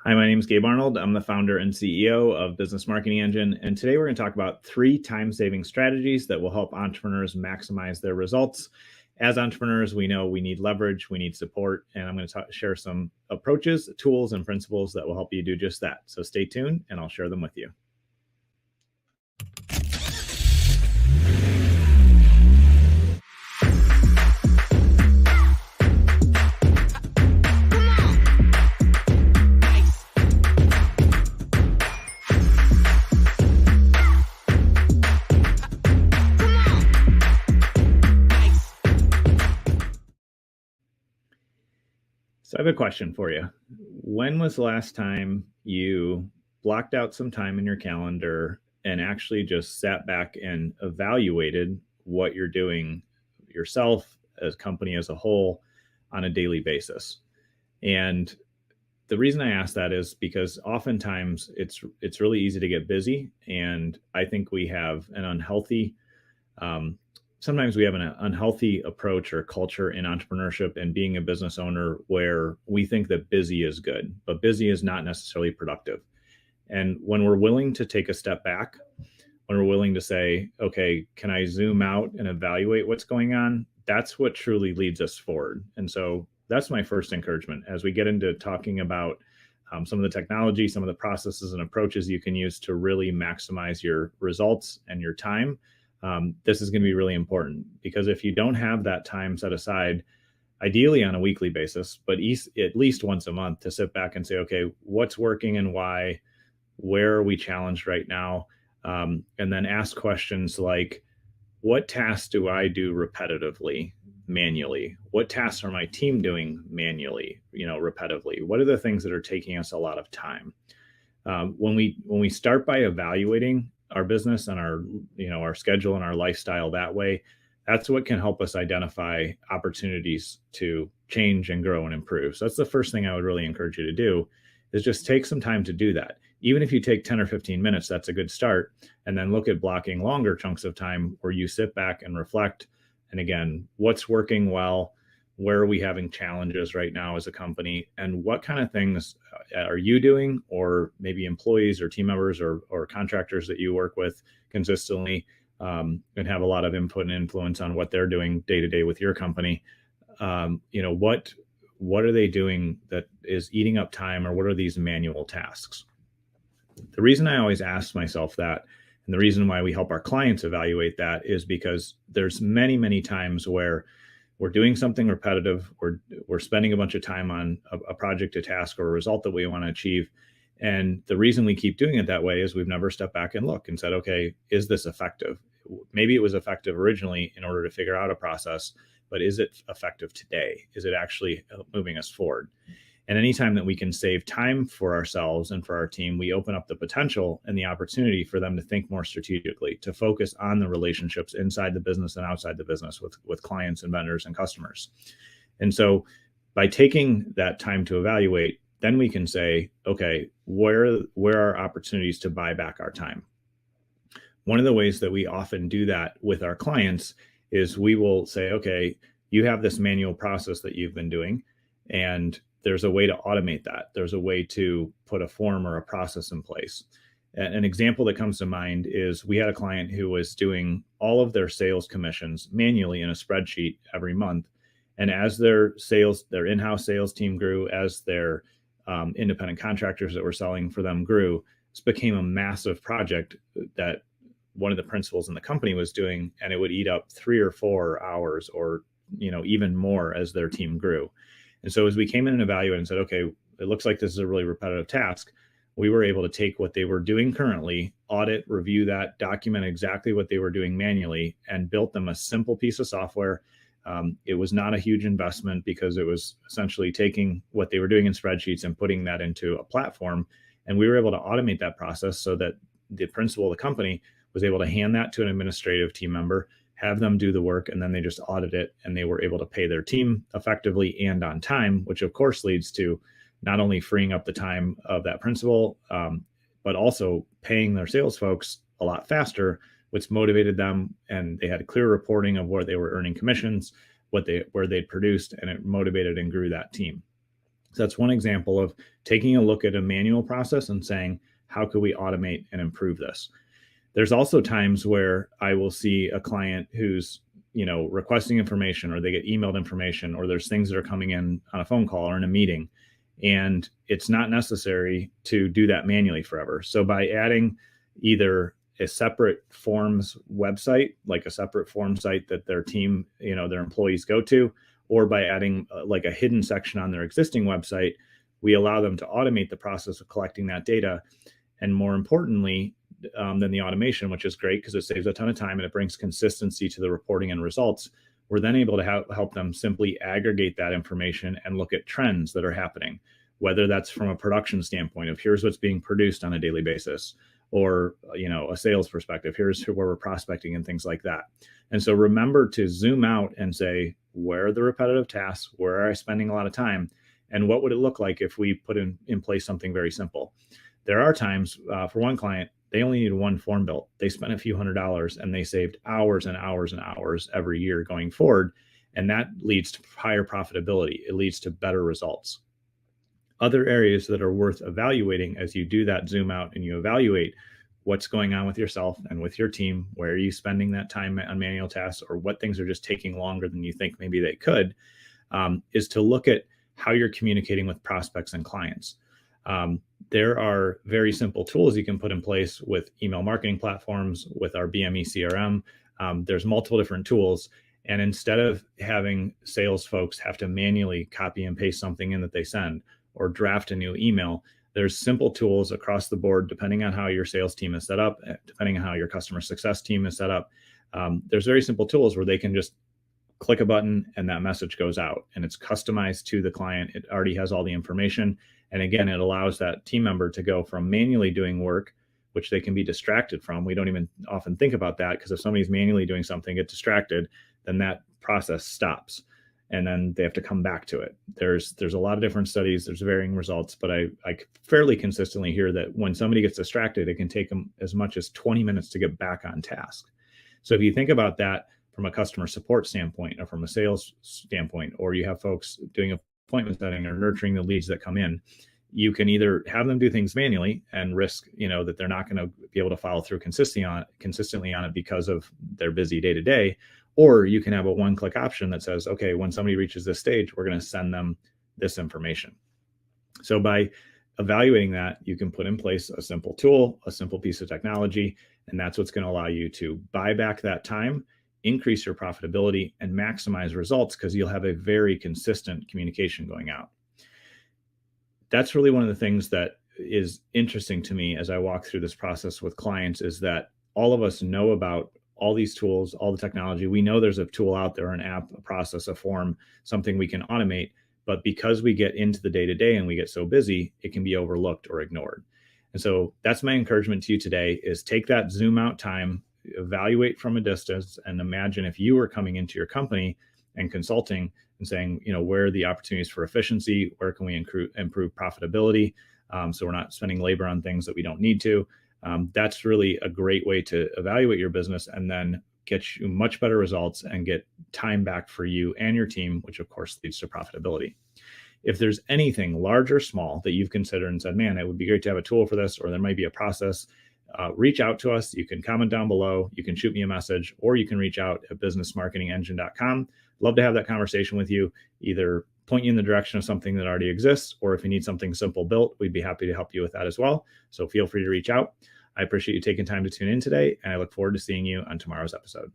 Hi, my name is Gabe Arnold. I'm the founder and CEO of Business Marketing Engine. And today we're going to talk about 3 time-saving strategies that will help entrepreneurs maximize their results. As entrepreneurs, we know we need leverage, we need support, and I'm going to share some approaches, tools, and principles that will help you do just that. So stay tuned and I'll share them with you. So I have a question for you. When was the last time you blocked out some time in your calendar and actually just sat back and evaluated what you're doing yourself, as a company as a whole, on a daily basis? And the reason I ask that is because oftentimes it's really easy to get busy, and I think we have an unhealthy um, sometimes we have an unhealthy approach or culture in entrepreneurship and being a business owner where we think that busy is good, but busy is not necessarily productive. And when we're willing to take a step back, when we're willing to say, okay, can I zoom out and evaluate what's going on? That's what truly leads us forward. And so that's my first encouragement as we get into talking about some of the technology, some of the processes and approaches you can use to really maximize your results and your time. This is going to be really important because if you don't have that time set aside, ideally on a weekly basis, but at least once a month, to sit back and say, okay, what's working and why? Where are we challenged right now? And then ask questions like, what tasks do I do repetitively, manually? What tasks are my team doing manually, repetitively? What are the things that are taking us a lot of time? When we start by evaluating our business and our schedule and our lifestyle that way, that's what can help us identify opportunities to change and grow and improve. So that's the first thing I would really encourage you to do, is just take some time to do that. Even if you take 10 or 15 minutes, that's a good start. And then look at blocking longer chunks of time where you sit back and reflect. And again, what's working well? Where are we having challenges right now as a company? And what kind of things are you doing, or maybe employees or team members or contractors that you work with consistently, and have a lot of input and influence on what they're doing day to day with your company? What are they doing that is eating up time, or what are these manual tasks? The reason I always ask myself that, and the reason why we help our clients evaluate that, is because there's many, many times where we're doing something repetitive, we're spending a bunch of time on a project, a task, or a result that we want to achieve. And the reason we keep doing it that way is we've never stepped back and looked and said, okay, is this effective? Maybe it was effective originally in order to figure out a process, but is it effective today? Is it actually moving us forward? And anytime that we can save time for ourselves and for our team, we open up the potential and the opportunity for them to think more strategically, to focus on the relationships inside the business and outside the business with clients and vendors and customers. And so by taking that time to evaluate, then we can say, okay, where are opportunities to buy back our time? One of the ways that we often do that with our clients is we will say, okay, you have this manual process that you've been doing, and there's a way to automate that. There's a way to put a form or a process in place. An example that comes to mind is we had a client who was doing all of their sales commissions manually in a spreadsheet every month. And as their in-house sales team grew, as their independent contractors that were selling for them grew, this became a massive project that one of the principals in the company was doing, and it would eat up 3 or 4 hours, or even more, as their team grew. And so as we came in and evaluated and said, okay, it looks like this is a really repetitive task, we were able to take what they were doing currently, audit, review that, document exactly what they were doing manually, and built them a simple piece of software. It was not a huge investment because it was essentially taking what they were doing in spreadsheets and putting that into a platform. And we were able to automate that process so that the principal of the company was able to hand that to an administrative team member, have them do the work, and then they just audit it, and they were able to pay their team effectively and on time, which of course leads to not only freeing up the time of that principal, but also paying their sales folks a lot faster, which motivated them, and they had clear reporting of where they were earning commissions, where they'd produced, and it motivated and grew that team. So that's one example of taking a look at a manual process and saying, how could we automate and improve this? There's also times where I will see a client who's, requesting information, or they get emailed information, or there's things that are coming in on a phone call or in a meeting, and it's not necessary to do that manually forever. So by adding either a separate forms website, like a separate form site that their team, their employees go to, or by adding like a hidden section on their existing website, we allow them to automate the process of collecting that data. And more importantly, than the automation, which is great because it saves a ton of time and it brings consistency to the reporting and results, we're then able to help them simply aggregate that information and look at trends that are happening, whether that's from a production standpoint of here's what's being produced on a daily basis, or a sales perspective, here's where we're prospecting and things like that. And so remember to zoom out and say, where are the repetitive tasks? Where are I spending a lot of time? And what would it look like if we put in place something very simple? There are times, for one client, they only needed one form built. They spent a few $100s and they saved hours and hours and hours every year going forward. And that leads to higher profitability. It leads to better results. Other areas that are worth evaluating as you do that zoom out and you evaluate what's going on with yourself and with your team, where are you spending that time on manual tasks, or what things are just taking longer than you think maybe they could, is to look at how you're communicating with prospects and clients. There are very simple tools you can put in place with email marketing platforms, with our BME CRM. There's multiple different tools. And instead of having sales folks have to manually copy and paste something in that they send, or draft a new email, there's simple tools across the board, depending on how your sales team is set up, depending on how your customer success team is set up. There's very simple tools where they can just click a button and that message goes out, and it's customized to the client. It already has all the information. And again, it allows that team member to go from manually doing work, which they can be distracted from. We don't even often think about that, because if somebody's manually doing something, get distracted, then that process stops and then they have to come back to it. There's a lot of different studies, there's varying results, but I fairly consistently hear that when somebody gets distracted, it can take them as much as 20 minutes to get back on task. So if you think about that from a customer support standpoint, or from a sales standpoint, or you have folks doing appointment setting or nurturing the leads that come in, you can either have them do things manually and risk, that they're not going to be able to follow through consistently on it because of their busy day to day, or you can have a one-click option that says, okay, when somebody reaches this stage, we're going to send them this information. So by evaluating that, you can put in place a simple tool, a simple piece of technology, and that's what's going to allow you to buy back that time, increase your profitability, and maximize results, because you'll have a very consistent communication going out. That's really one of the things that is interesting to me as I walk through this process with clients, is that all of us know about all these tools, all the technology. We know there's a tool out there, an app, a process, a form, something we can automate. But because we get into the day-to-day and we get so busy, it can be overlooked or ignored. And so that's my encouragement to you today, is take that zoom out time, evaluate from a distance, and imagine if you were coming into your company and consulting and saying, where are the opportunities for efficiency? Where can we improve profitability? So we're not spending labor on things that we don't need to. That's really a great way to evaluate your business and then get you much better results and get time back for you and your team, which of course leads to profitability. If there's anything large or small that you've considered and said, man, it would be great to have a tool for this, or there might be a process, reach out to us. You can comment down below, you can shoot me a message, or you can reach out at businessmarketingengine.com. Love to have that conversation with you, either point you in the direction of something that already exists, or if you need something simple built, we'd be happy to help you with that as well. So feel free to reach out. I appreciate you taking time to tune in today, and I look forward to seeing you on tomorrow's episode.